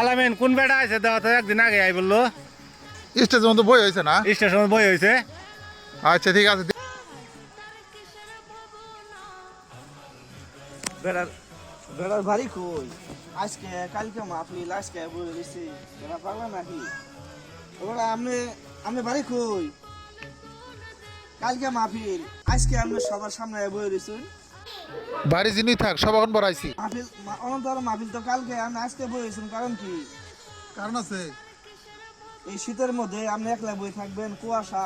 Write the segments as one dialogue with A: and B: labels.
A: আলামিন কোন বেটা আছে দাও তো একদিন আগে আই বললো
B: স্টেজের মধ্যে বই হয়েছে না?
A: স্টেশন বই হয়েছে।
B: আচ্ছা ঠিক আছে।
C: বেড়ার বেড়ার ভারী কই আজকে কালকে মাহফিল আজকে বলে দিছি বেড়া পাগলা নাকি ওরা আপনি আপনি ভারী কই কালকে মাহফিল আজকে আপনি সবার সামনে বলে দিছেন
B: বাড়ি জিনিস থাক সব এখন বড়াইছি।
C: মাহফিল অনন্তর মাহফিল তো কালকে আপনি আজকে বলে দিছেন কারণ কি?
B: কারণ আছে
C: এই শীতের মধ্যে আপনি একলা বই থাকবেন কুয়াশা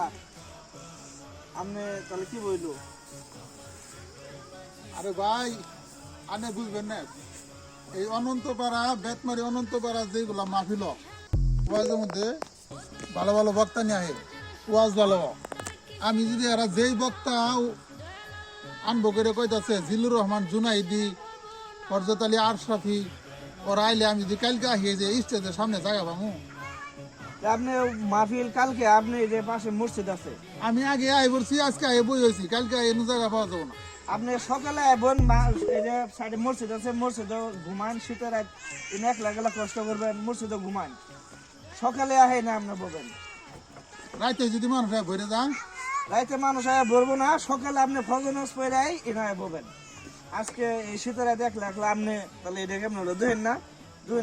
C: আপনি তাহলে কি বইলো?
B: আরে ভাই আনে বুঝবেন না এই অনন্তপাড়া বেতমারি অনন্তপাড়া যেগুলা মাহফিল ওয়াজের মধ্যে ভালো ভালো বক্তা নিয়ে আহে ওয়াজ ভালো। আমি যদি এরা যেই বক্তা আনবো করে কইতাছে জিল্লুর রহমান জুনাইদি ফরজত আলী আশরাফি ওরা আইলে আমি যদি কালকে আহিয়ে যে স্টেজের সামনে জায়গা পাবো।
C: আপনি মাহফিল কালকে আপনি যে পাশে মসজিদ আছে
B: আমি আগে আই বলছি আজকে আই বই হয়েছি কালকে এনে জায়গা পাওয়া যাবো না।
C: আপনি সকালে বোন এই যে সাইডে মসজিদ আছে মসজিদে ঘুমান শীতের রাত এনে একলা গেলা কষ্ট করবেন মসজিদে ঘুমান সকালে আহে না আপনি বলবেন
B: রাইতে যদি মানুষ ভরে যান
C: রাইতে মানুষ আয় বলবো না সকালে আপনি ফজর নামাজ পড়ে এনে বলবেন আজকে এই শীতের রাত একলা একলা আপনি তাহলে এটা কেমন হলো দেখেন না দুই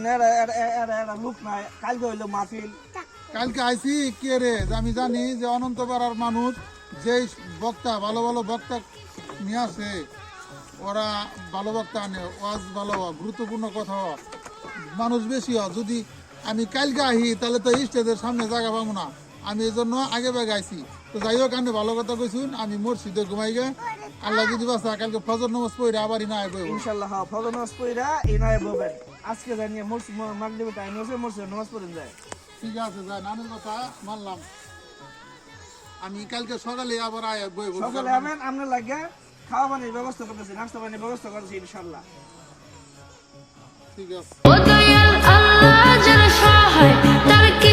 C: এরা লোক নাই কালকে হইলো মাহফিল
B: কালকে আইসি কে রে আমি জানি যে অনন্তপাড়ার মানুষ যেই বক্তা ভালো ভালো বক্তা নিয়ে আসে ওরা ভালো বক্তা আনে ওয়াজ ভালো গুরুত্বপূর্ণ কথা মানুষ বেশি যদি আমি কালকে আহি তাহলে তো স্টেজের সামনে জায়গা পাবো না। আমি এই জন্য আগে ভাগে আইসি তো যাই হোক আমি ভালো কথা কইছুন আমি মসজিদে ঘুমাই গে আল্লাহ যদি বাসা কালকে ফজর নামাজ পড়ে আবার না আইব
C: ইনশাআল্লাহ হ্যাঁ ফজর নামাজ পড়ে এনে বলবেন আজকে জানিয়ে মসজিদ মাগরিবে টাইম আছে মসজিদে নামাজ পড়েন যায়।
B: ঠিক আছে যাই নানুর কথা মানলাম আমি কালকে সকালে আবার আয় বই
C: সকালে আমেন আপনার লাগে খাওয়া পানির ব্যবস্থা করতেছি নাস্তা পানির ব্যবস্থা করতেছি ইনশাআল্লাহ।
B: ঠিক আছে।
D: ও দয়াল আল্লাহ যারা সহায় তার কি